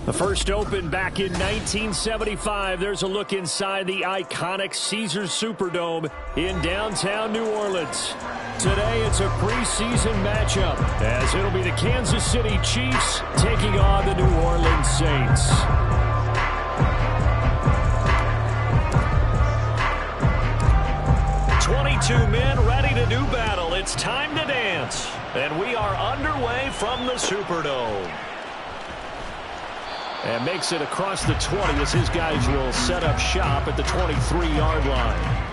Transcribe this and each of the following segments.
The first opened back in 1975. There's a look inside the iconic Caesars Superdome in downtown New Orleans. Today, it's a preseason matchup, as it'll be the Kansas City Chiefs taking on the New Orleans Saints. Two men ready to do battle. It's time to dance. And we are underway from the Superdome. And makes it across the 20 as his guys will set up shop at the 23-yard line.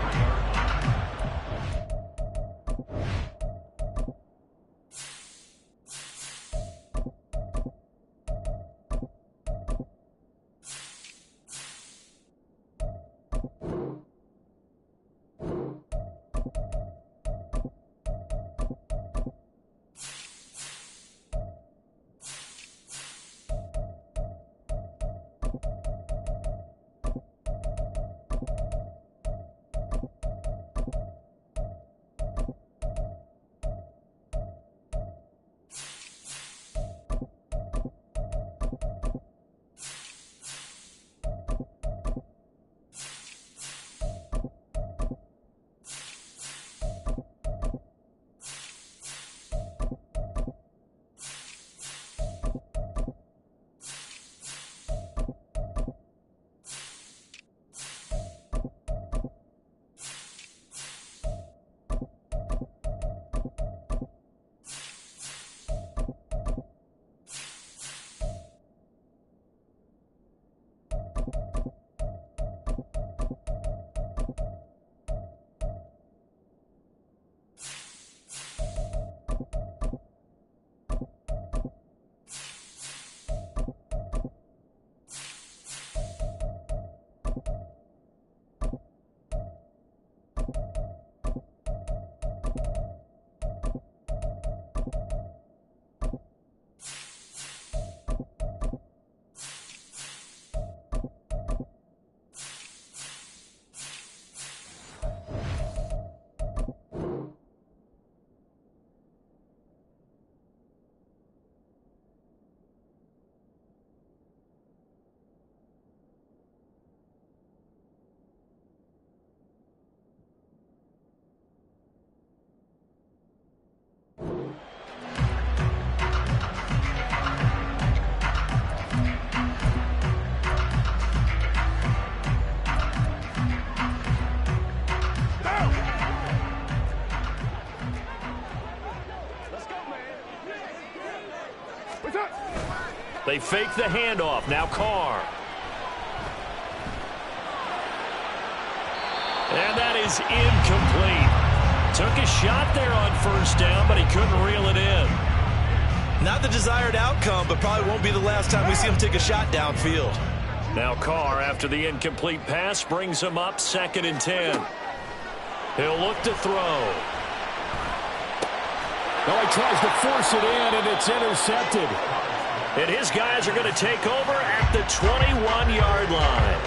They fake the handoff. Now Carr. And that is incomplete. Took a shot there on first down, but he couldn't reel it in. Not the desired outcome, but probably won't be the last time we see him take a shot downfield. Now Carr, after the incomplete pass, brings him up 2nd and 10. He'll look to throw. Now he tries to force it in, and it's intercepted. And his guys are going to take over at the 21-yard line.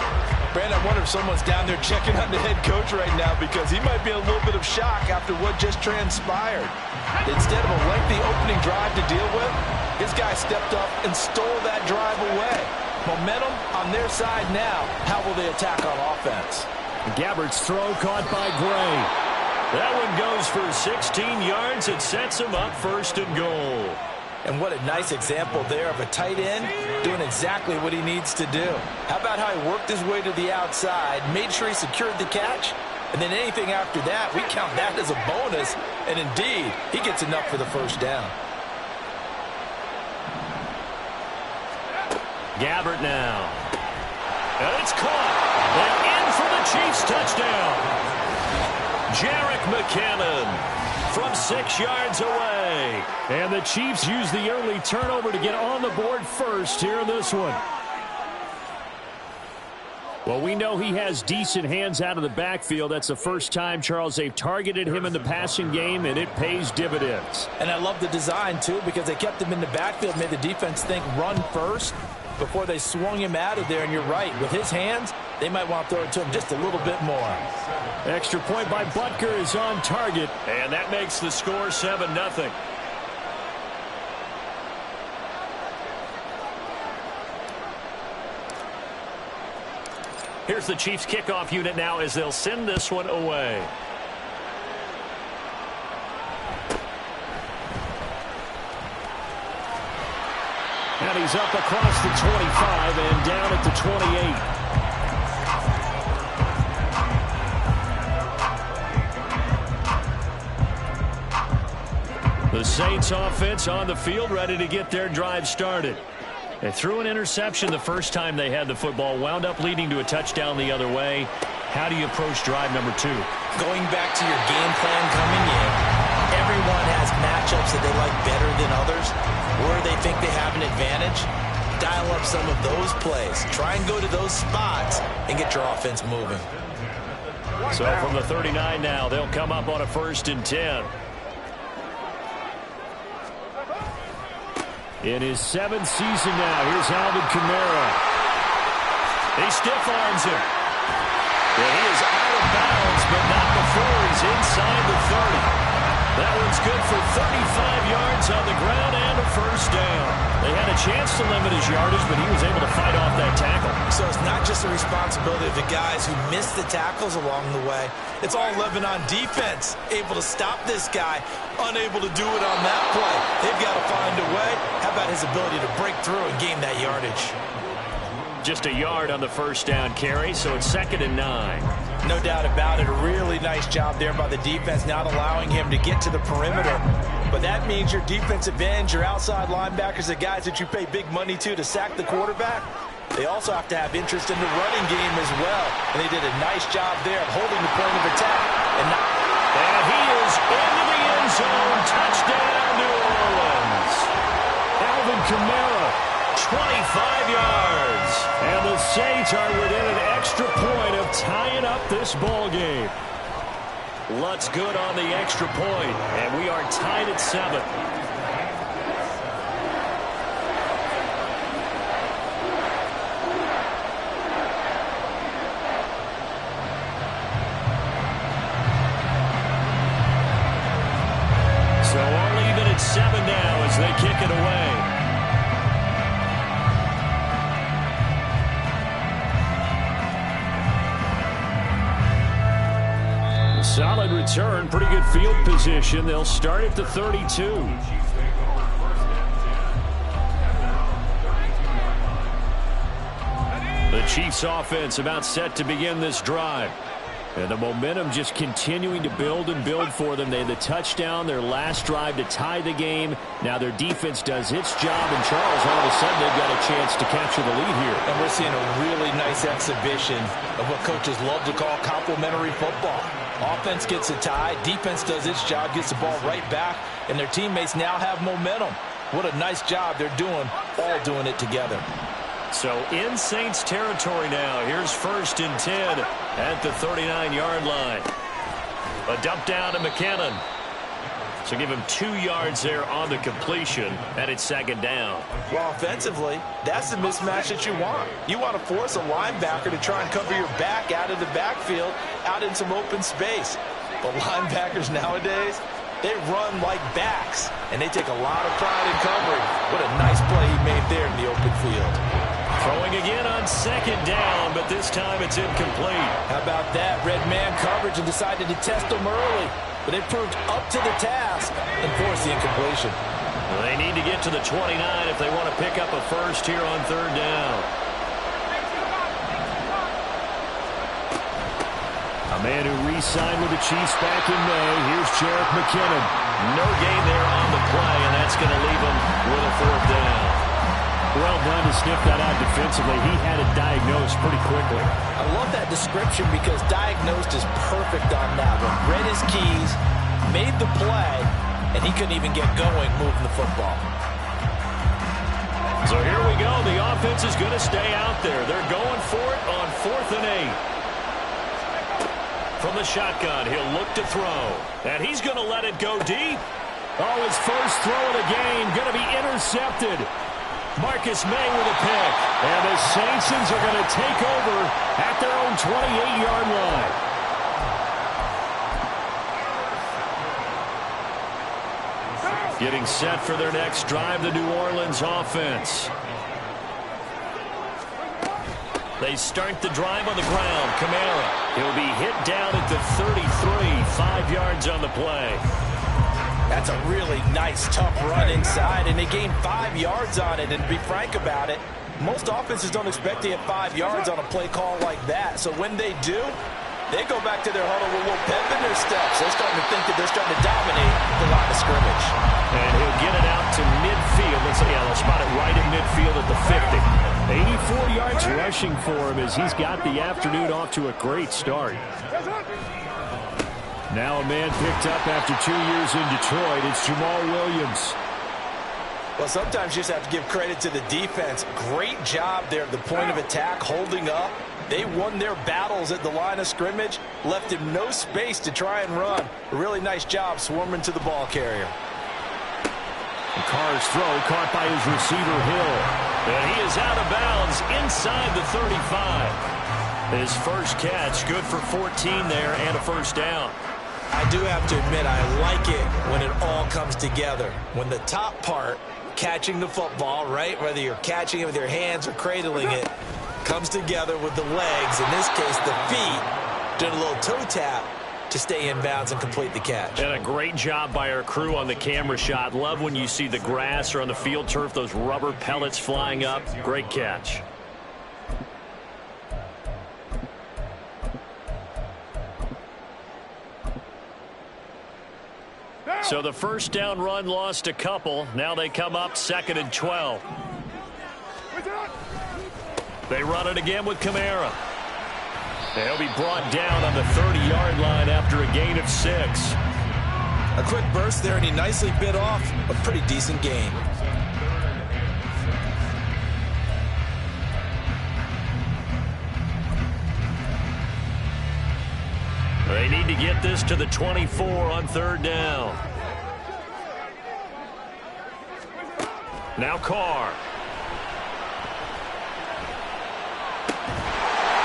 Brand, I wonder if someone's down there checking on the head coach right now, because he might be in a little bit of shock after what just transpired. Instead of a lengthy opening drive to deal with, his guy stepped up and stole that drive away. Momentum on their side now. How will they attack on offense? Gabbert's throw caught by Gray. That one goes for 16 yards. It sets him up 1st and goal. And what a nice example there of a tight end doing exactly what he needs to do. How about how he worked his way to the outside, made sure he secured the catch, and then anything after that, we count that as a bonus. And indeed, he gets enough for the first down. Gabbert now. And it's caught. And in for the Chiefs touchdown. Jerick McKinnon from 6 yards away. And the Chiefs use the early turnover to get on the board first here in this one. Well, we know he has decent hands out of the backfield. That's the first time, Charles, they've targeted him in the passing game, and it pays dividends. And I love the design, too, because they kept him in the backfield, made the defense think run first before they swung him out of there. And you're right, with his hands, they might want to throw it to him just a little bit more. Extra point by Butker is on target, and that makes the score 7-0. Here's the Chiefs kickoff unit now as they'll send this one away. And he's up across the 25 and down at the 28. The Saints offense on the field, ready to get their drive started. They threw an interception the first time they had the football, wound up leading to a touchdown the other way. How do you approach drive number 2? Going back to your game plan coming in, everyone has matchups that they like better than others, where they think they have an advantage. Dial up some of those plays. Try and go to those spots and get your offense moving. So from the 39 now, they'll come up on a 1st and 10. In his 7th season now, here's Alvin Kamara. He stiff-arms him. And he is out of bounds, but not before he's inside the 30. That one's good for 35 yards on the ground and a 1st down. They had a chance to limit his yardage, but he was able to fight off that tackle. So it's not just the responsibility of the guys who missed the tackles along the way. It's all living on defense, able to stop this guy, unable to do it on that play. They've got to find a way. How about his ability to break through and gain that yardage? Just a yard on the 1st down carry, so it's 2nd and 9. No doubt about it. A really nice job there by the defense, not allowing him to get to the perimeter. But that means your defensive ends, your outside linebackers, the guys that you pay big money to sack the quarterback, they also have to have interest in the running game as well. And they did a nice job there of holding the point of attack. And he is into the end zone. Touchdown, New Orleans. Alvin Kamara, 25 yards. And the Saints are within an extra point of tying up this ball game. Lutz good on the extra point, and we are tied at 7. So all even at 7 now as they kick it away. Solid return, pretty good field position. They'll start at the 32. The Chiefs offense about set to begin this drive. And the momentum just continuing to build and build for them. They had the touchdown, their last drive to tie the game. Now their defense does its job, and Charles, all of a sudden, they've got a chance to capture the lead here. And we're seeing a really nice exhibition of what coaches love to call complementary football. Offense gets a tie, defense does its job, gets the ball right back, and their teammates now have momentum. What a nice job they're doing, all doing it together. So in Saints territory now. Here's 1st and 10 at the 39-yard line. A dump down to McKinnon. So give him 2 yards there on the completion, and it's 2nd down. Well, offensively, that's the mismatch that you want. You want to force a linebacker to try and cover your back out of the backfield, out in some open space. But linebackers nowadays, they run like backs, and they take a lot of pride in covering. What a nice play he made there in the open field. Throwing again on 2nd down, but this time it's incomplete. How about that? Red man coverage and decided to test them early. But they proved up to the task and forced the incompletion. Well, they need to get to the 29 if they want to pick up a 1st here on 3rd down. A man who re-signed with the Chiefs back in May. Here's Jerick McKinnon. No gain there on the play, and that's going to leave him with a 4th down. Well done to sniff that out defensively. He had it diagnosed pretty quickly. I love that description because diagnosed is perfect on that one. Read his keys, made the play, and he couldn't even get going moving the football. So here we go. The offense is going to stay out there. They're going for it on 4th and 8. From the shotgun, he'll look to throw. And he's going to let it go deep. Oh, his first throw of the game going to be intercepted. Marcus May with a pick. And the Saints are going to take over at their own 28-yard line. Getting set for their next drive, the New Orleans offense. They start the drive on the ground. Kamara. He'll be hit down at the 33, 5 yards on the play. That's a really nice, tough run inside, and they gained 5 yards on it. And to be frank about it, most offenses don't expect to get 5 yards on a play call like that. So when they do, they go back to their huddle with a little pep in their steps. They're starting to think that they're starting to dominate the line of scrimmage. And he'll get it out to midfield. They'll spot it right at midfield at the 50. 84 yards rushing for him as he's got the afternoon off to a great start. Now a man picked up after 2 years in Detroit. It's Jamal Williams. Well, sometimes you just have to give credit to the defense. Great job there at the point of attack, holding up. They won their battles at the line of scrimmage, left him no space to try and run. A really nice job swarming to the ball carrier. Carr's throw caught by his receiver, Hill. And he is out of bounds inside the 35. His first catch, good for 14 there and a first down. I do have to admit, I like it when it all comes together. When the top part, catching the football, right, whether you're catching it with your hands or cradling it, comes together with the legs, in this case the feet, doing a little toe tap to stay in bounds and complete the catch. And a great job by our crew on the camera shot. Love when you see the grass or on the field turf, those rubber pellets flying up. Great catch. So the first down run lost a couple. Now they come up 2nd and 12. They run it again with Kamara. They'll be brought down on the 30-yard line after a gain of 6. A quick burst there, and he nicely bit off a pretty decent gain. They need to get this to the 24 on 3rd down. Now Carr.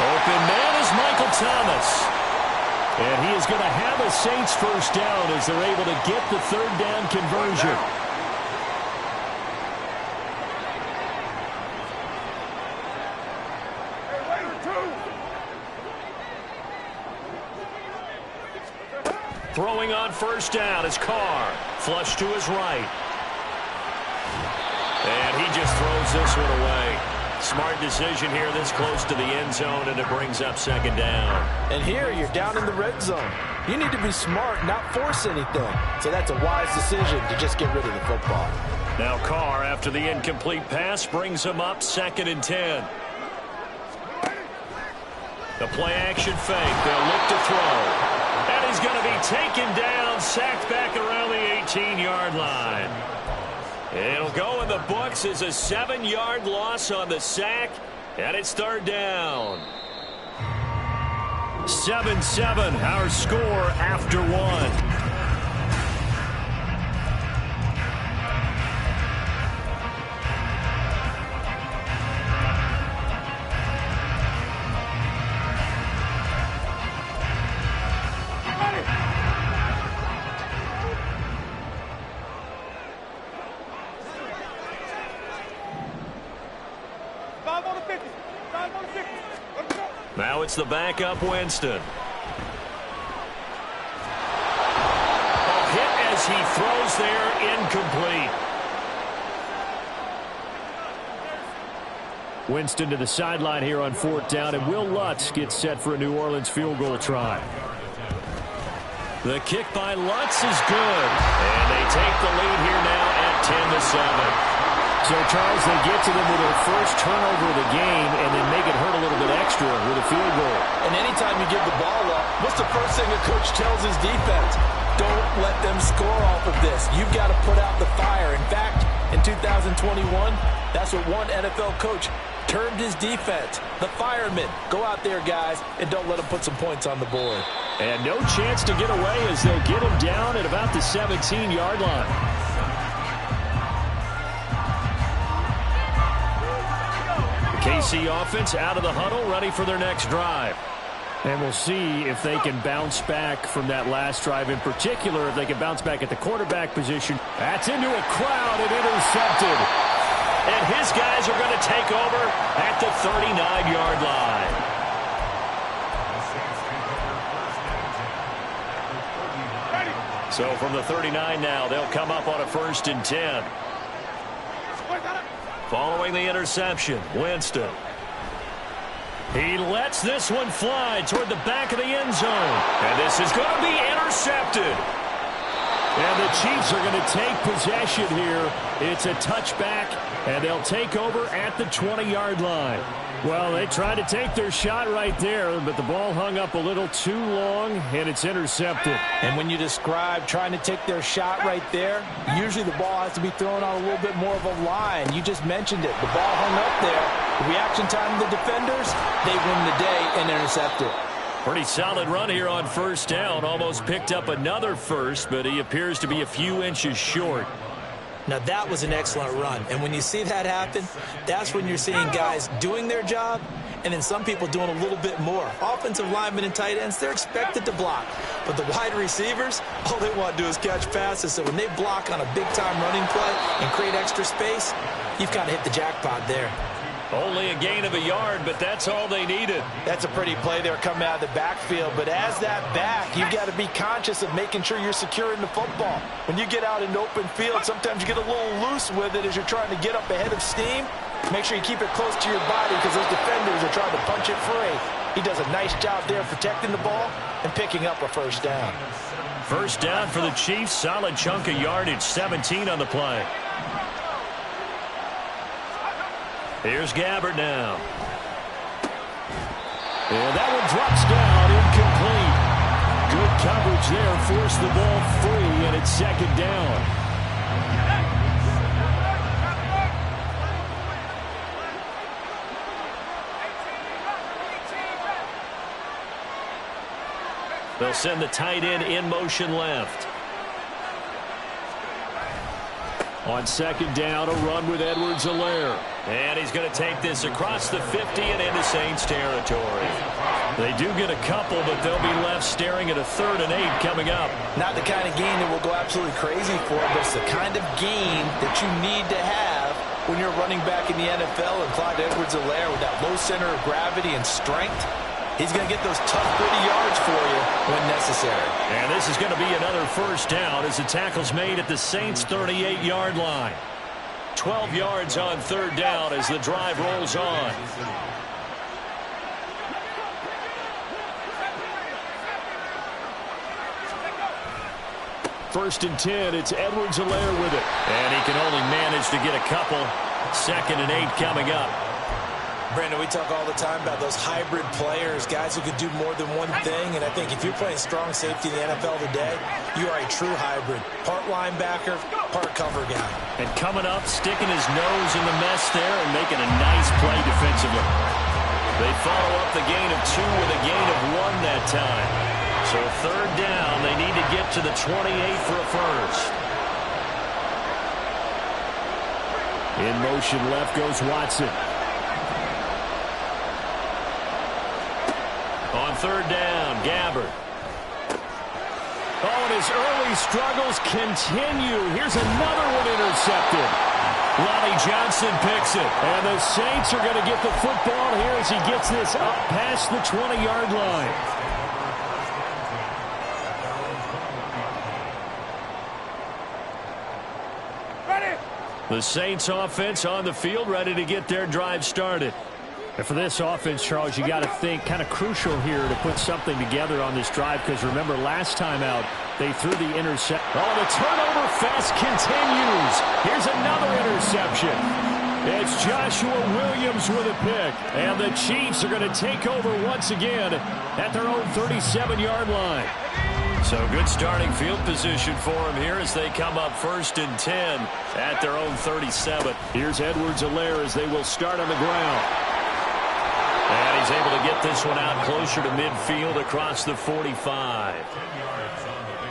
Open man is Michael Thomas. And he is going to have a Saints first down as they're able to get the 3rd down conversion. Throwing on first down is Carr. Flush to his right. And he just throws this one away. Smart decision here this close to the end zone, and it brings up 2nd down. And here you're down in the red zone. You need to be smart, not force anything. So that's a wise decision to just get rid of the football. Now Carr, after the incomplete pass, brings him up 2nd and 10. The play action fake. They'll look to throw. And he's going to be taken down, sacked back around the 18-yard line. It'll go in the books as a 7-yard loss on the sack, and it's 3rd down. 7-7, our score after 1. Now it's the backup Winston. A hit as he throws there, incomplete. Winston to the sideline here on 4th down, and Will Lutz gets set for a New Orleans field goal try. The kick by Lutz is good, and they take the lead here now at 10-7. So, Charles, they get to them with their first turnover of the game and then make it hurt a little bit extra with a field goal. And anytime you give the ball up, what's the first thing a coach tells his defense? Don't let them score off of this. You've got to put out the fire. In fact, in 2021, that's what one NFL coach termed his defense. The firemen. Go out there, guys, and don't let them put some points on the board. And no chance to get away as they'll get him down at about the 17-yard line. KC offense out of the huddle, ready for their next drive. And we'll see if they can bounce back from that last drive, in particular if they can bounce back at the quarterback position. That's into a crowd and intercepted. And his guys are going to take over at at the 39-yard line. So from the 39 now, they'll come up on a 1st and 10. Following the interception, Winston. He lets this one fly toward the back of the end zone. And this is going to be intercepted. And the Chiefs are going to take possession here. It's a touchback, and they'll take over at the 20-yard line. Well, they tried to take their shot right there, but the ball hung up a little too long, and it's intercepted. And when you describe trying to take their shot right there, usually the ball has to be thrown on a little bit more of a line. You just mentioned it. The ball hung up there. The reaction time of the defenders, they win the day and intercept it. Pretty solid run here on 1st down. Almost picked up another first, but he appears to be a few inches short. Now, that was an excellent run. And when you see that happen, that's when you're seeing guys doing their job and then some people doing a little bit more. Offensive linemen and tight ends, they're expected to block. But the wide receivers, all they want to do is catch passes. So when they block on a big-time running play and create extra space, you've kind of hit the jackpot there. Only a gain of a yard, but that's all they needed. That's a pretty play there coming out of the backfield. But as that back, you've got to be conscious of making sure you're securing the football. When you get out in open field, sometimes you get a little loose with it as you're trying to get up ahead of steam. Make sure you keep it close to your body because those defenders are trying to punch it free. He does a nice job there protecting the ball and picking up a 1st down. 1st down for the Chiefs. Solid chunk of yardage, 17 on the play. Here's Gabbert now. And that one drops down, incomplete. Good coverage there, forced the ball free, and it's 2nd down. They'll send the tight end in motion left. On 2nd down, a run with Edwards-Helaire. And he's going to take this across the 50 and into Saints territory. They do get a couple, but they'll be left staring at a 3rd and 8 coming up. Not the kind of game that will go absolutely crazy for, but it's the kind of game that you need to have when you're running back in the NFL. And Clyde Edwards-Helaire, with that low center of gravity and strength, he's going to get those tough, gritty yards for you when necessary. And this is going to be another 1st down as the tackle's made at the Saints' 38-yard line. 12 yards on 3rd down as the drive rolls on. First and 10, it's Edwards-Helaire with it. And he can only manage to get a couple. 2nd and 8 coming up. Brandon, we talk all the time about those hybrid players, guys who could do more than one thing. And I think if you're playing strong safety in the NFL today, you are a true hybrid. Part linebacker, part cover guy. And coming up, sticking his nose in the mess there and making a nice play defensively. They follow up the gain of 2 with a gain of 1 that time. So 3rd down, they need to get to the 28 for a first. In motion left goes Watson. On 3rd down, Gabbert. Oh, and his early struggles continue. Here's another one intercepted. Lonnie Johnson picks it. And the Saints are going to get the football here as he gets this up past the 20-yard line. The Saints offense on the field, ready to get their drive started. And for this offense, Charles, you got to think kind of crucial here to put something together on this drive, because remember last time out they threw the intercept. Oh, the turnover fest continues. Here's another interception. It's Joshua Williams with a pick, and the Chiefs are going to take over once again at their own 37-yard line. So good starting field position for him here as they come up 1st and 10 at their own 37. Here's Edwards-Helaire as they will start on the ground. And he's able to get this one out closer to midfield across the 45.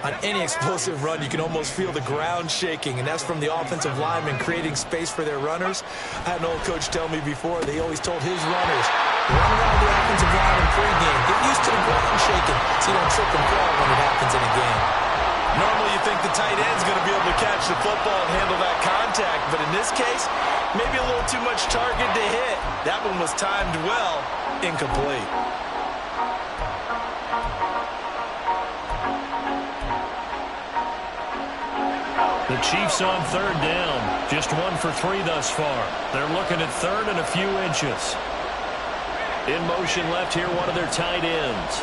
On any explosive run, you can almost feel the ground shaking, and that's from the offensive linemen creating space for their runners. I had an old coach tell me before, they always told his runners, run around the offensive line in pregame. Get used to the ground shaking so you don't trip and fall when it happens in a game. Normally you think the tight end's going to be able to catch the football and handle that contact, but in this case, maybe a little too much target to hit. That one was timed well, incomplete. The Chiefs on third down. Just 1 for 3 thus far. They're looking at third and a few inches. In motion left here, one of their tight ends.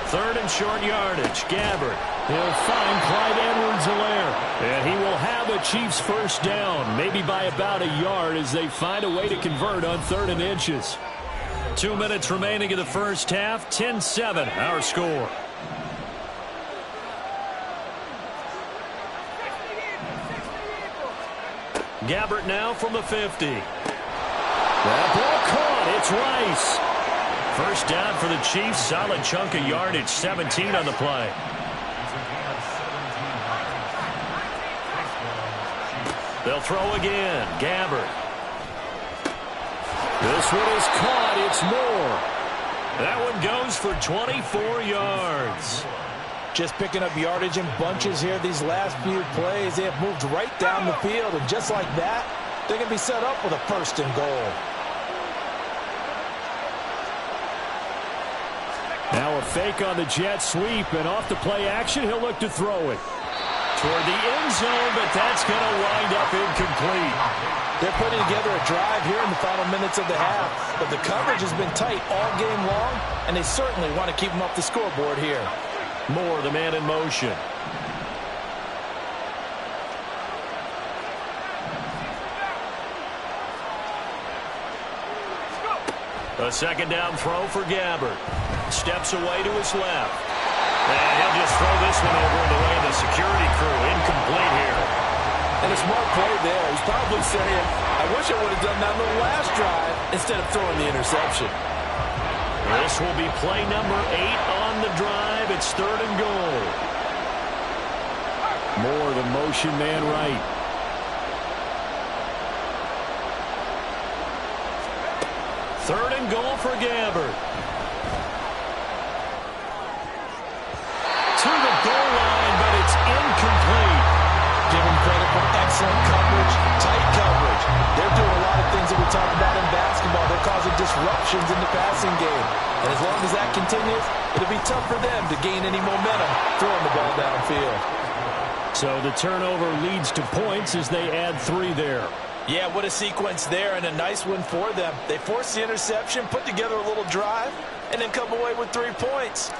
Third and short yardage. Gabbert. He'll find Clyde Edwards-Helaire. And he will have a Chiefs first down, maybe by about a yard as they find a way to convert on third and inches. 2 minutes remaining in the first half. 10-7 our score. Gabbert now from the 50. That ball caught. It's Rice. First down for the Chiefs. Solid chunk of yardage. 17 on the play. They'll throw again. Gabbert. This one is caught. It's Moore. That one goes for 24 yards. Just picking up yardage in bunches here these last few plays. They have moved right down the field, and just like that, they're going to be set up with a first and goal. Now a fake on the jet sweep, and off the play action, he'll look to throw it toward the end zone, but that's going to wind up incomplete. They're putting together a drive here in the final minutes of the half, but the coverage has been tight all game long, and they certainly want to keep them off the scoreboard here. Moore, the man in motion. A second down throw for Gabbert. Steps away to his left. And he'll just throw this one over in the way of the security crew. Incomplete here. And a smart play there. He's probably saying, I wish I would have done that on the last drive instead of throwing the interception. This will be play number 8 on the drive. It's third and goal. Moore, the motion man right. Third and goal for Gabbert. To the goal line, but it's incomplete. Give him credit for excellent coverage, tight coverage. They're doing a lot of things that we talk about in basketball. They're causing disruptions in the passing game. And as long as that continues, it'll be tough for them to gain any momentum throwing the ball downfield. So the turnover leads to points as they add 3 there. Yeah, what a sequence there, and a nice one for them. They forced the interception, put together a little drive, and then come away with 3 points.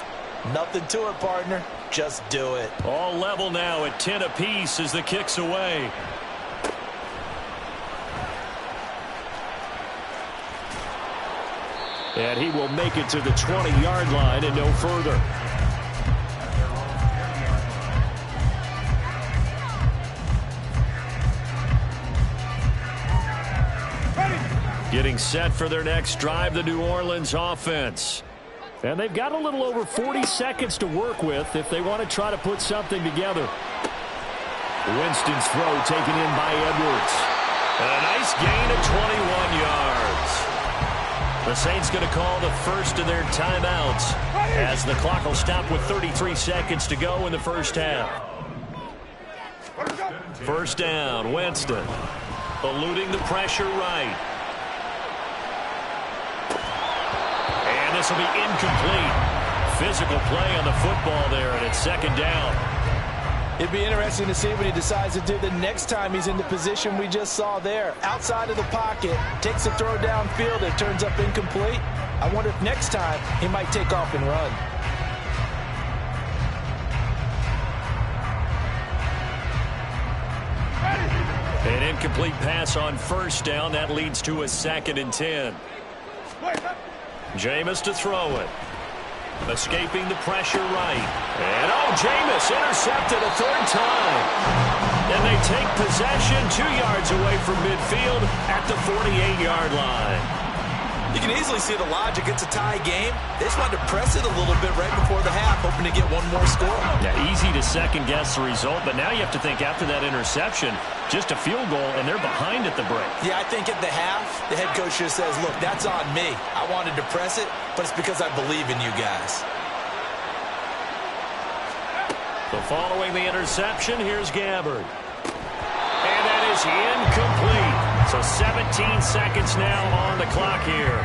Nothing to it, partner. Just do it. All level now at 10 apiece as the kick's away. And he will make it to the 20-yard line and no further. Getting set for their next drive, the New Orleans offense. And they've got a little over 40 seconds to work with if they want to try to put something together. Winston's throw taken in by Edwards. And a nice gain of 21 yards. The Saints going to call the first of their timeouts as the clock will stop with 33 seconds to go in the first half. First down, Winston. Eluding the pressure right. And this will be incomplete. Physical play on the football there, and it's second down. It'd be interesting to see what he decides to do the next time he's in the position we just saw there. Outside of the pocket, takes a throw downfield, it turns up incomplete. I wonder if next time he might take off and run. An incomplete pass on first down. That leads to a 2nd and 10. Jameis to throw it. Escaping the pressure right. And Jameis intercepted a 3rd time. And they take possession 2 yards away from midfield at the 48-yard line. You can easily see the logic. It's a tie game. They just wanted to press it a little bit right before the half, hoping to get one more score. Yeah, easy to second-guess the result, but now you have to think after that interception, just a field goal, and they're behind at the break. Yeah, I think at the half, the head coach just says, look, that's on me. I wanted to press it, but it's because I believe in you guys. So following the interception, here's Gabbard. And that is incomplete. So 17 seconds now on the clock here.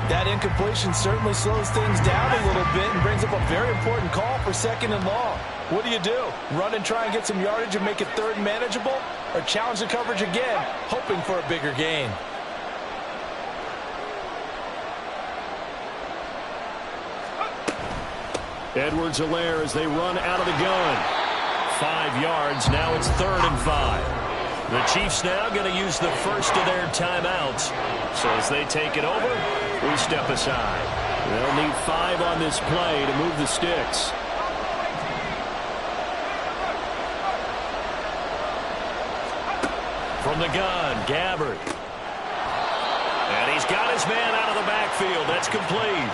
That incompletion certainly slows things down a little bit and brings up a very important call for 2nd and long. What do? Run and try and get some yardage and make it 3rd and manageable? Or challenge the coverage again, hoping for a bigger gain? Edwards-Helaire as they run out of the gun. 5 yards. Now it's 3rd and 5. The Chiefs now going to use the first of their timeouts. So as they take it over, we step aside. They'll need 5 on this play to move the sticks. From the gun, Gabbard. And he's got his man out of the backfield. That's complete.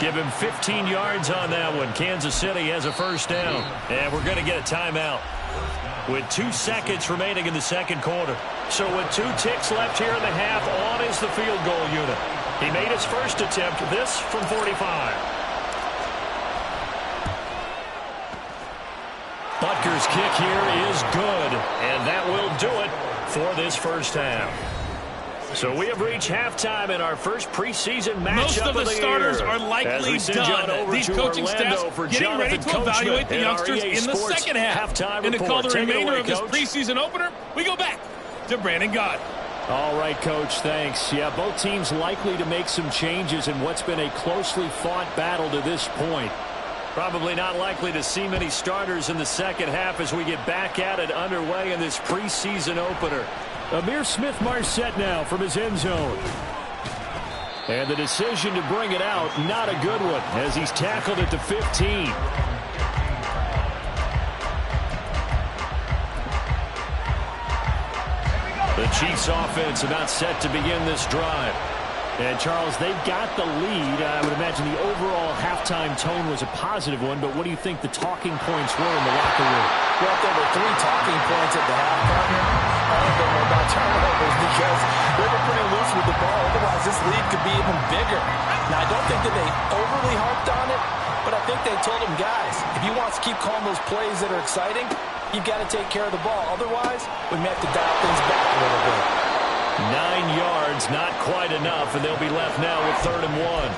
Give him 15 yards on that one. Kansas City has a first down. And we're going to get a timeout with 2 seconds remaining in the second quarter. So with 2 ticks left here in the half, on is the field goal unit. He made his first attempt, this from 45. Butker's kick here is good, and that will do it for this first half. So we have reached halftime in our first preseason matchup Most of the starters year. are likely done. These coaching staffs getting ready to evaluate the youngsters in the second half. And to call the remainder of this preseason opener, we go back to Brandon Gott. All right, Coach, thanks. Yeah, both teams likely to make some changes in what's been a closely fought battle to this point. Probably not likely to see many starters in the second half as we get back at it underway in this preseason opener. Amir Smith-Marset now from his end zone. And the decision to bring it out, not a good one, as he's tackled at the 15. The Chiefs offense about set to begin this drive. And, Charles, they've got the lead. I would imagine the overall halftime tone was a positive one, but what do you think the talking points were in the locker room? Well, there were 3 talking points at the half, partner. All of them were about turnovers because they were pretty loose with the ball. Otherwise, this lead could be even bigger. Now, I don't think that they overly harped on it, but I think they told them, guys, if you want to keep calling those plays that are exciting, you've got to take care of the ball. Otherwise, we may have to dial things back a little bit. 9 yards, not quite enough, and they'll be left now with 3rd and 1.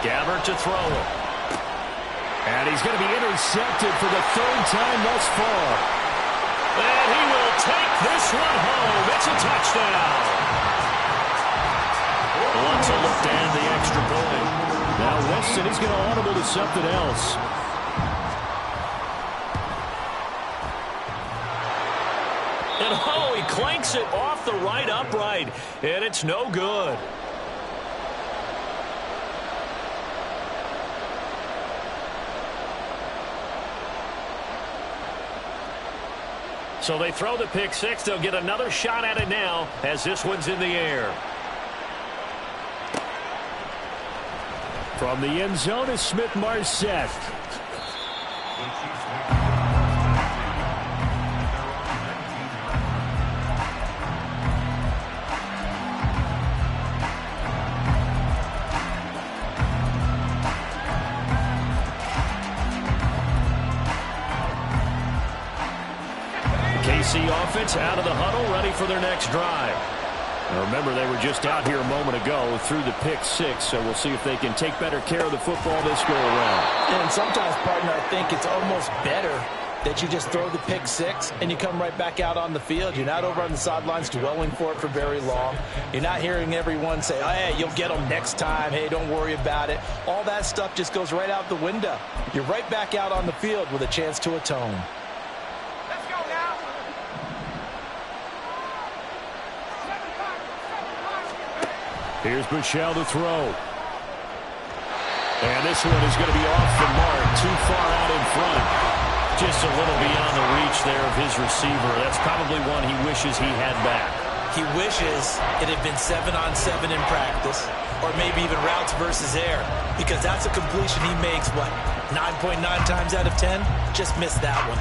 Gabbard to throw it. And he's going to be intercepted for the 3rd time thus far. And he will take this one home. It's a touchdown. Wants a look to add the extra point. Now Weston is going to audible to something else. And oh, he clanks it off the right upright. And it's no good. So they throw the pick 6. They'll get another shot at it now as this one's in the air. From the end zone is Smith-Marset. KC offense out of the huddle, ready for their next drive. Now remember, they were just out here a moment ago through the pick 6, so we'll see if they can take better care of the football this go around. And sometimes, partner, I think it's almost better that you just throw the pick 6 and you come right back out on the field. You're not over on the sidelines dwelling for it for very long. You're not hearing everyone say, hey, you'll get them next time. Hey, don't worry about it. All that stuff just goes right out the window. You're right back out on the field with a chance to atone. Here's Michelle to throw. And this one is going to be off the mark, too far out in front. Just a little beyond the reach there of his receiver. That's probably one he wishes he had back. He wishes it had been 7-on-7 in practice, or maybe even routes versus air, because that's a completion he makes, what, 9.9 times out of 10? Just missed that one.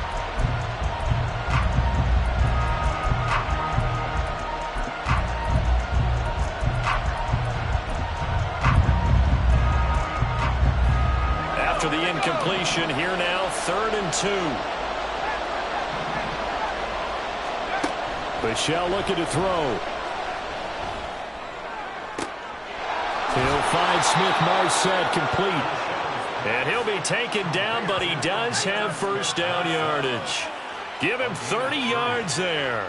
After the incompletion, here now, 3rd and 2. Michelle looking to throw. He'll find Smith-Marset complete. And he'll be taken down, but he does have first down yardage. Give him 30 yards there.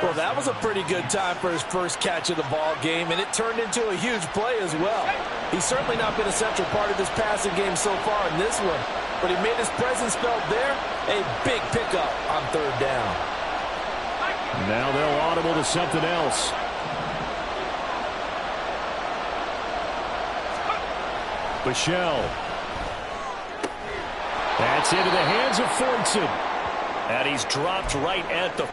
Well, that was a pretty good time for his first catch of the ball game, and it turned into a huge play as well. He's certainly not been a central part of this passing game so far in this one, but he made his presence felt there. A big pickup on 3rd down. Now they'll audible to something else. Michelle. That's into the hands of Fortson. And he's dropped right at the...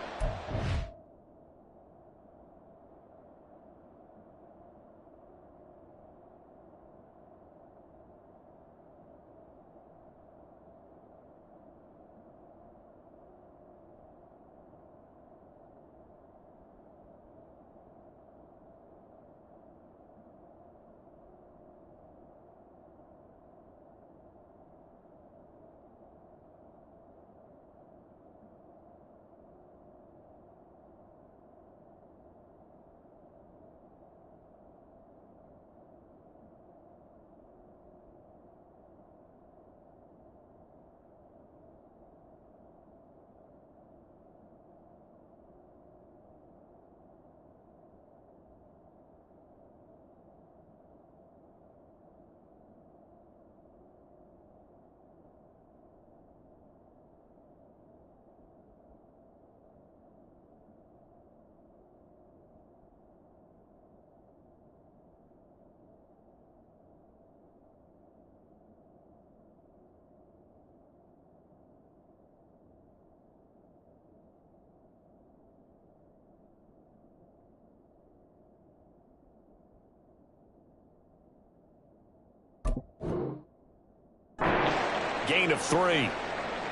Gain of 3.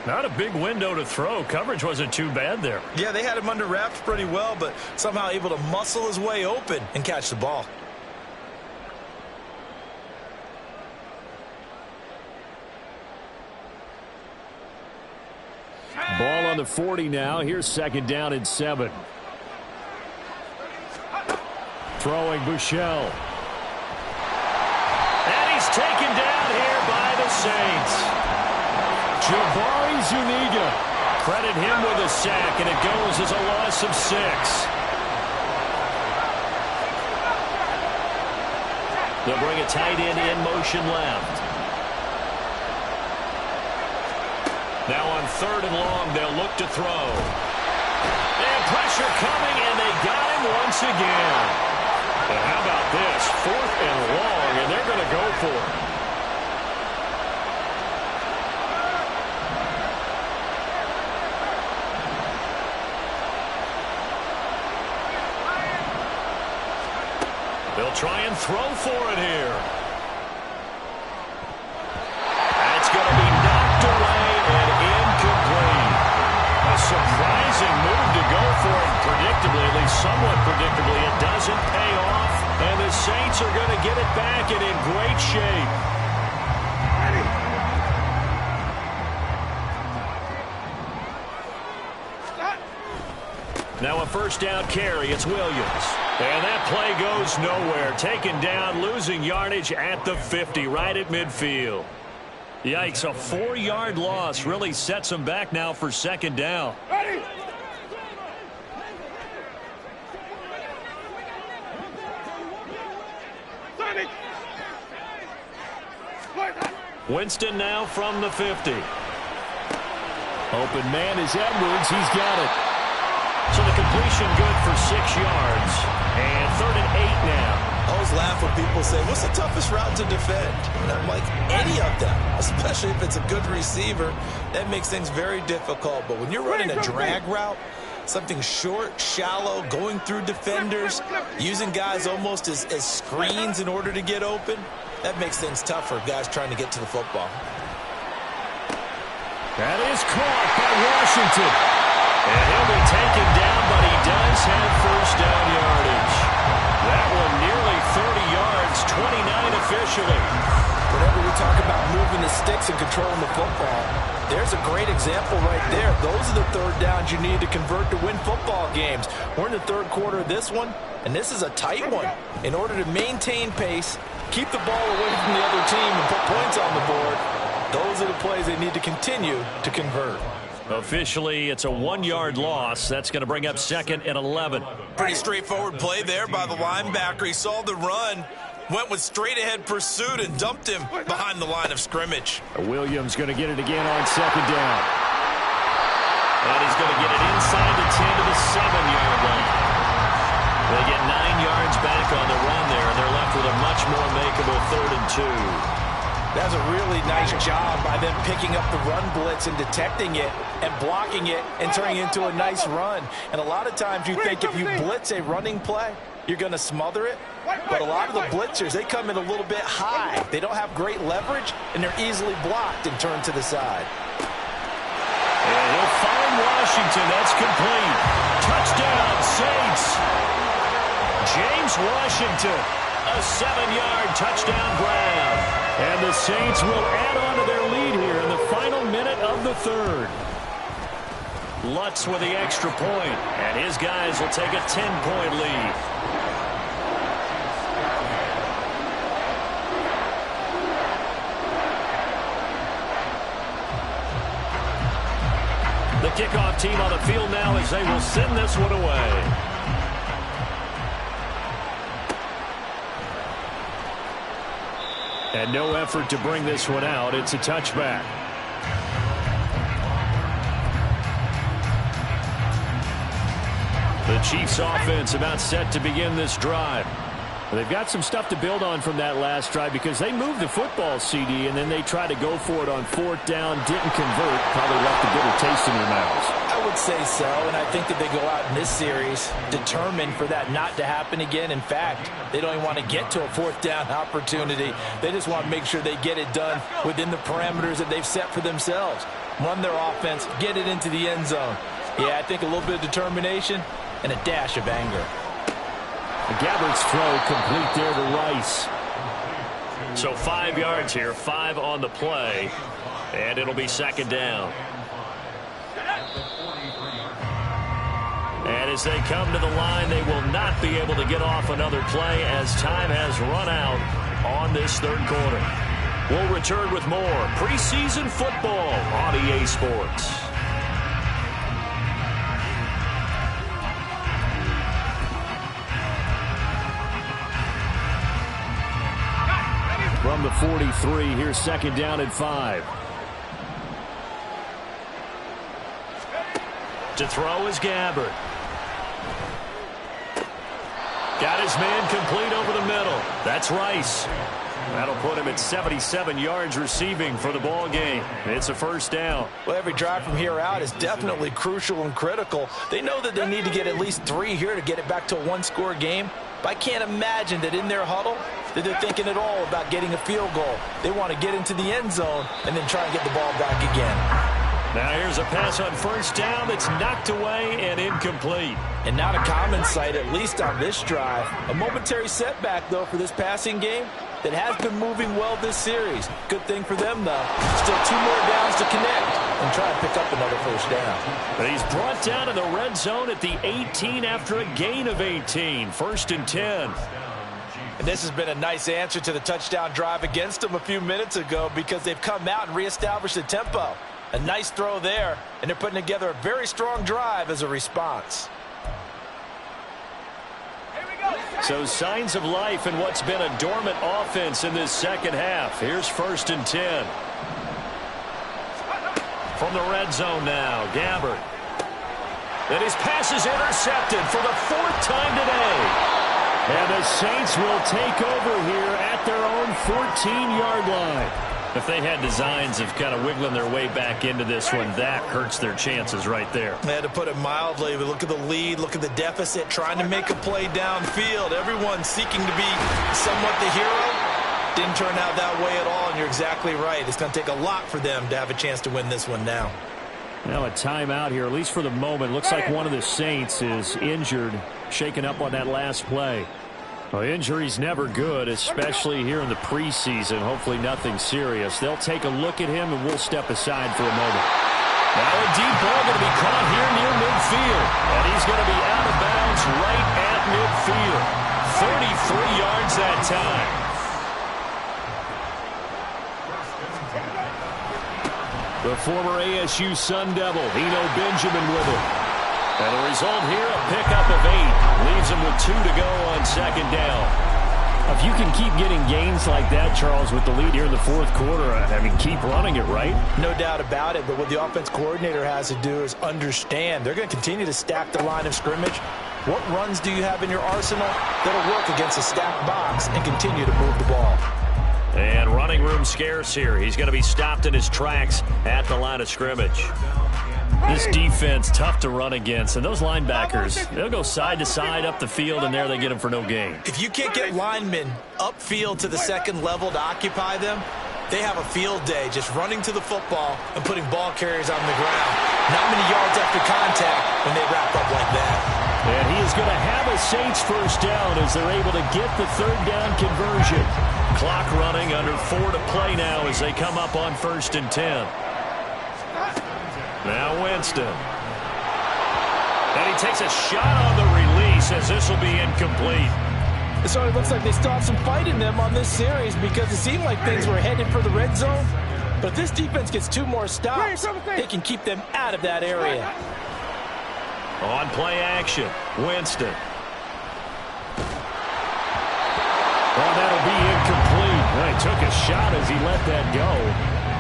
Not a big window to throw. Coverage wasn't too bad there. Yeah, they had him under wraps pretty well, but somehow able to muscle his way open and catch the ball. Ball on the 40 now. Here's 2nd down and 7. Throwing Buechele. And he's taken down here by the Saints. Jabari Zuniga. Credit him with a sack, and it goes as a loss of 6. They'll bring a tight end in motion left. Now on 3rd and long, they'll look to throw. And pressure coming, and they got him once again. And how about this? 4th and long, and they're going to go for it. They'll try and throw for it here. That's going to be knocked away and incomplete. A surprising move to go for it. Predictably, at least somewhat predictably, it doesn't pay off. And the Saints are going to get it back and in great shape. Now a first down carry. It's Williams. And that play goes nowhere. Taken down, losing yardage at the 50, right at midfield. Yikes, a 4-yard loss really sets them back now for 2nd down. Winston now from the 50. Open man is Edwards. He's got it. So the completion good for 6 yards. And 3rd and 8 now. I always laugh when people say, what's the toughest route to defend? And I'm like, any of them, especially if it's a good receiver. That makes things very difficult. But when you're running a drag route, something short, shallow, going through defenders, using guys almost as screens in order to get open, that makes things tough for guys trying to get to the football. That is caught by Washington. And he'll be taken down, but he does have first down yardage. That one nearly 30 yards, 29 officially. Whenever we talk about moving the sticks and controlling the football, there's a great example right there. Those are the third downs you need to convert to win football games. We're in the third quarter of this one, and this is a tight one. In order to maintain pace, keep the ball away from the other team, and put points on the board, those are the plays they need to continue to convert. Officially, it's a 1-yard loss. That's going to bring up 2nd and 11. Pretty straightforward play there by the linebacker. He saw the run, went with straight-ahead pursuit, and dumped him behind the line of scrimmage. Williams going to get it again on 2nd down. And he's going to get it inside the 10 to the 7-yard line. They get 9 yards back on the run there, and they're left with a much more makeable 3rd and 2. That's a really nice job by them picking up the run blitz and detecting it and blocking it and turning it into a nice run. And a lot of times you think if you blitz a running play, you're going to smother it. But a lot of the blitzers, they come in a little bit high. They don't have great leverage, and they're easily blocked and turned to the side. And he'll find Washington. That's complete. Touchdown, Saints. James Washington, a 7-yard touchdown grab. And the Saints will add on to their lead here in the final minute of the 3rd. Lutz with the extra point, and his guys will take a 10-point lead. The kickoff team on the field now as they will send this one away. And no effort to bring this one out. It's a touchback. The Chiefs offense about set to begin this drive. They've got some stuff to build on from that last drive because they moved the football, CD, and then they tried to go for it on 4th down, didn't convert, probably left a bitter taste in their mouths. I would say so, and I think that they go out in this series determined for that not to happen again. In fact, they don't even want to get to a 4th down opportunity. They just want to make sure they get it done within the parameters that they've set for themselves. Run their offense, get it into the end zone. Yeah, I think a little bit of determination and a dash of anger. Gabbard's throw complete there to Rice. So 5 yards here, 5 on the play, and it'll be 2nd down. And as they come to the line, they will not be able to get off another play as time has run out on this 3rd quarter. We'll return with more preseason football on EA Sports. From the 43, here's 2nd down and 5. To throw is Gabbard. Got his man complete over the middle. That's Rice. That'll put him at 77 yards receiving for the ball game. It's a 1st down. Well, every drive from here out is definitely crucial and critical. They know that they need to get at least 3 here to get it back to a 1-score game. But I can't imagine that in their huddle that they're thinking at all about getting a field goal. They want to get into the end zone and then try and get the ball back again. Now here's a pass on 1st down that's knocked away and incomplete. And not a common sight, at least on this drive. A momentary setback, though, for this passing game that has been moving well this series. Good thing for them, though. Still 2 more downs to connect and try and pick up another 1st down. But he's brought down in the red zone at the 18 after a gain of 18. 1st and 10. And this has been a nice answer to the touchdown drive against them a few minutes ago because they've come out and reestablished the tempo. A nice throw there, and they're putting together a very strong drive as a response. So signs of life in what's been a dormant offense in this 2nd half. Here's 1st and 10. From the red zone now, Gabbard. And his pass is intercepted for the 4th time today. And the Saints will take over here at their own 14-yard line. If they had designs of kind of wiggling their way back into this one, that hurts their chances right there. They had to put it mildly, but look at the lead, look at the deficit, trying to make a play downfield. Everyone seeking to be somewhat the hero. Didn't turn out that way at all, and you're exactly right. It's going to take a lot for them to have a chance to win this one now. Now a timeout here, at least for the moment. Looks like one of the Saints is injured, shaken up on that last play. Well, injury's never good, especially here in the preseason. Hopefully nothing serious. They'll take a look at him, and we'll step aside for a moment. Now a deep ball going to be caught here near midfield. And he's going to be out of bounds right at midfield. 33 yards that time. The former ASU Sun Devil, Eno Benjamin with him. And the result here, a pickup of 8. Leaves him with 2 to go on second down. If you can keep getting gains like that, Charles, with the lead here in the fourth quarter, I mean, keep running it, right? No doubt about it, but what the offense coordinator has to do is understand. They're going to continue to stack the line of scrimmage. What runs do you have in your arsenal that'll work against a stacked box and continue to move the ball? And running room scarce here. He's going to be stopped in his tracks at the line of scrimmage. This defense, tough to run against. And those linebackers, they'll go side to side up the field, and there they get them for no gain. If you can't get linemen upfield to the second level to occupy them, they have a field day just running to the football and putting ball carriers on the ground. Not many yards after contact when they wrap up like that. And he is going to have a Saints first down as they're able to get the third down conversion. Clock running, under 4 to play now as they come up on 1st and 10. Now Winston. And he takes a shot on the release as this will be incomplete. So it looks like they still have some fight in them on this series because it seemed like things were headed for the red zone. But if this defense gets 2 more stops, they can keep them out of that area. On play action, Winston. Oh, that'll be incomplete. Well, he took a shot as he let that go.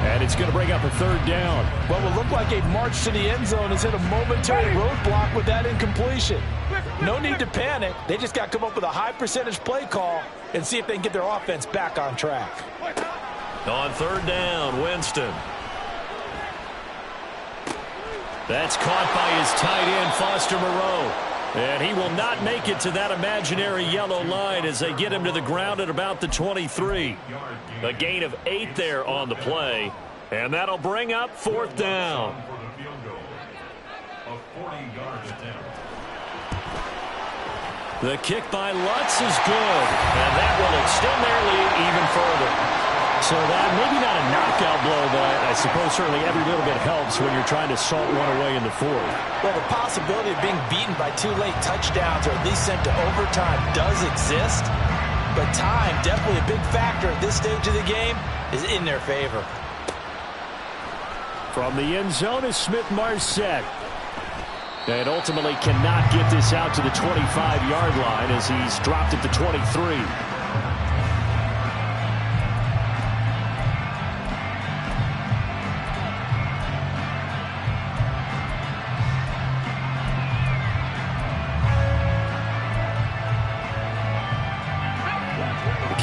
And it's going to bring up a third down. What will look like a march to the end zone is hit a momentary roadblock with that incompletion. No need to panic. They just got to come up with a high percentage play call and see if they can get their offense back on track. On third down, Winston. That's caught by his tight end, Foster Moreau. And he will not make it to that imaginary yellow line as they get him to the ground at about the 23. A gain of 8 there on the play. And that'll bring up 4th down. The kick by Lutz is good. And that will extend their lead even further. So that maybe not a knockout blow, but I suppose certainly every little bit helps when you're trying to salt one away in the fourth. Well, the possibility of being beaten by 2 late touchdowns or at least sent to overtime does exist. But time, definitely a big factor at this stage of the game, is in their favor. From the end zone is Smith-Marset. And ultimately cannot get this out to the 25-yard line as he's dropped at the 23.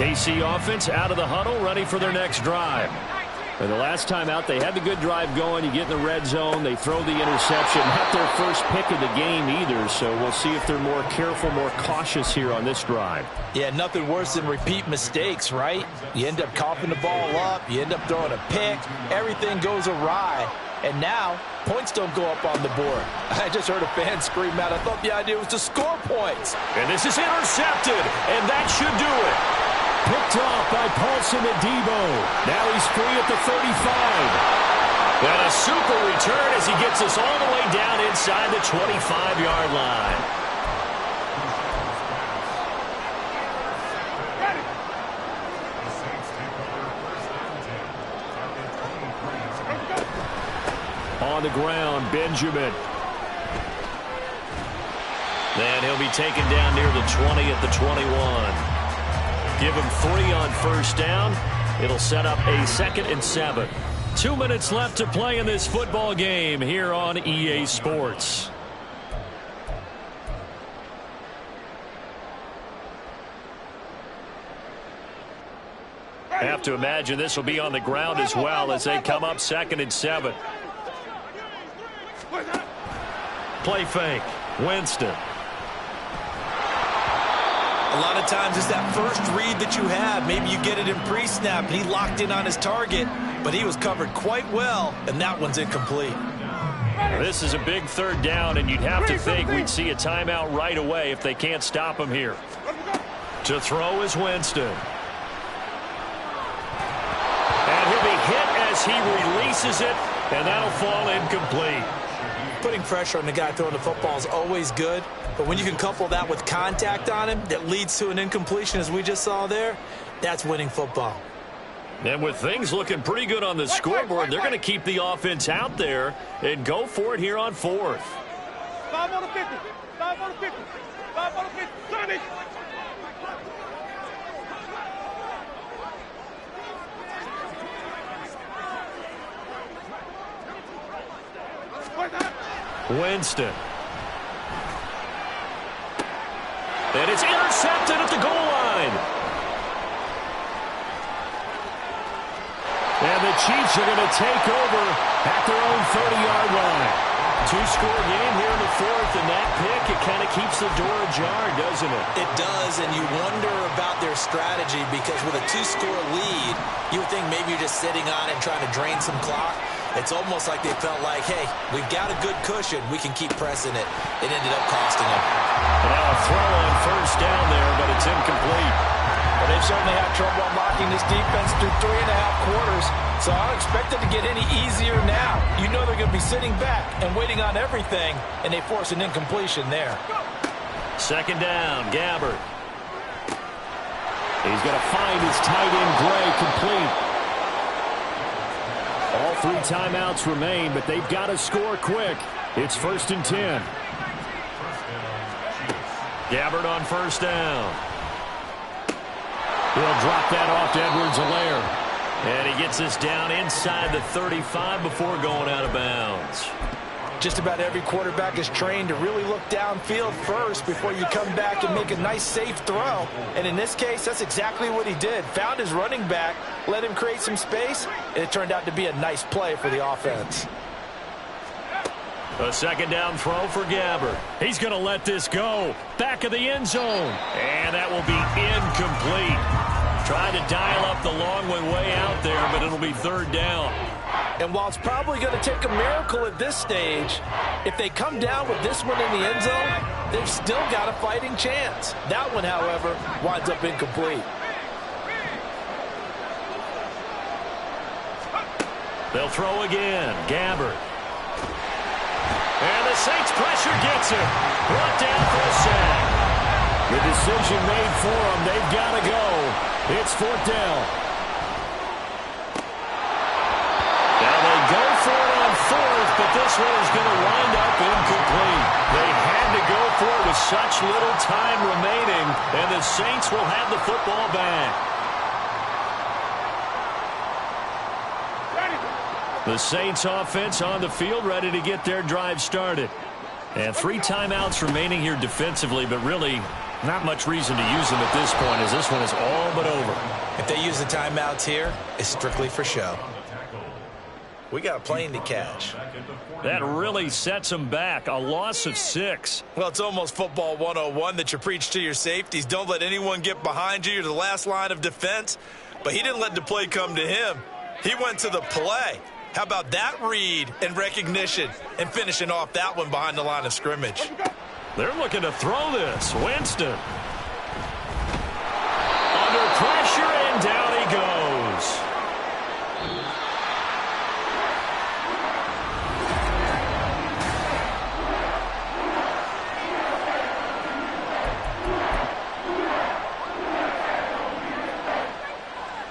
KC offense out of the huddle, ready for their next drive. And the last time out, they had the good drive going. You get in the red zone, they throw the interception. Not their first pick of the game either, so we'll see if they're more careful, more cautious here on this drive. Yeah, nothing worse than repeat mistakes, right? You end up coughing the ball up, you end up throwing a pick, everything goes awry. And now, points don't go up on the board. I just heard a fan scream out, I thought the idea was to score points. And this is intercepted, and that should do it. Picked off by Paulson Adebo. Now he's free at the 35. And a super return as he gets us all the way down inside the 25-yard line. On the ground, Benjamin. Then he'll be taken down near the 20 at the 21. Give him 3 on first down. It'll set up a 2nd and 7. 2 minutes left to play in this football game here on EA Sports. Have to imagine this will be on the ground as well as they come up 2nd and 7. Play fake. Winston. A lot of times it's that first read that you have. Maybe you get it in pre-snap, and he locked in on his target, but he was covered quite well, and that one's incomplete. This is a big 3rd down, and you'd have to think we'd see a timeout right away if they can't stop him here. To throw is Winston. And he'll be hit as he releases it, and that'll fall incomplete. Putting pressure on the guy throwing the football is always good, but when you can couple that with contact on him that leads to an incompletion, as we just saw there, that's winning football. And with things looking pretty good on the scoreboard, they're going to keep the offense out there and go for it here on 4th. 5 on the 50. 5 on the 50. 5 on the 50. Sonny. Winston. And it's intercepted at the goal line. And the Chiefs are going to take over at their own 30-yard line. 2-score game here in the 4th, and that pick, it kind of keeps the door ajar, doesn't it? It does, and you wonder about their strategy because with a 2-score lead, you would think maybe you're just sitting on it trying to drain some clock. It's almost like they felt like, hey, we've got a good cushion. We can keep pressing it. It ended up costing them. And now a throw on 1st down there, but it's incomplete. Well, they've certainly had trouble unlocking this defense through 3.5 quarters, so I don't expect it to get any easier now. You know they're going to be sitting back and waiting on everything, and they force an incompletion there. 2nd down, Gabbert. He's going to find his tight end, Gray, complete. All 3 timeouts remain, but they've got to score quick. It's 1st and 10. Gabbert on 1st down. He'll drop that off to Edwards-Helaire. And he gets us down inside the 35 before going out of bounds. Just about every quarterback is trained to really look downfield first before you come back and make a nice, safe throw. And in this case, that's exactly what he did. Found his running back, let him create some space, and it turned out to be a nice play for the offense. A 2nd down throw for Gabbert. He's going to let this go. Back of the end zone. And that will be incomplete. Tried to dial up the long way out there, but it'll be 3rd down. And while it's probably going to take a miracle at this stage, if they come down with this one in the end zone, they've still got a fighting chance. That one, however, winds up incomplete. They'll throw again. Gabbert. And the Saints pressure gets him. Brought down for a sack. The decision made for them. They've got to go. It's 4th down. Now they go for it on 4th, but this one is going to wind up incomplete. They had to go for it with such little time remaining, and the Saints will have the football back. The Saints offense on the field, ready to get their drive started. And 3 timeouts remaining here defensively, but really not much reason to use them at this point as this one is all but over. If they use the timeouts here, it's strictly for show. We got a plane to catch. That really sets them back. A loss of 6. Well, it's almost football 101 that you preach to your safeties. Don't let anyone get behind you. You're the last line of defense. But he didn't let the play come to him. He went to the play. How about that read and recognition and finishing off that one behind the line of scrimmage? They're looking to throw this. Winston. Under pressure, and down he goes.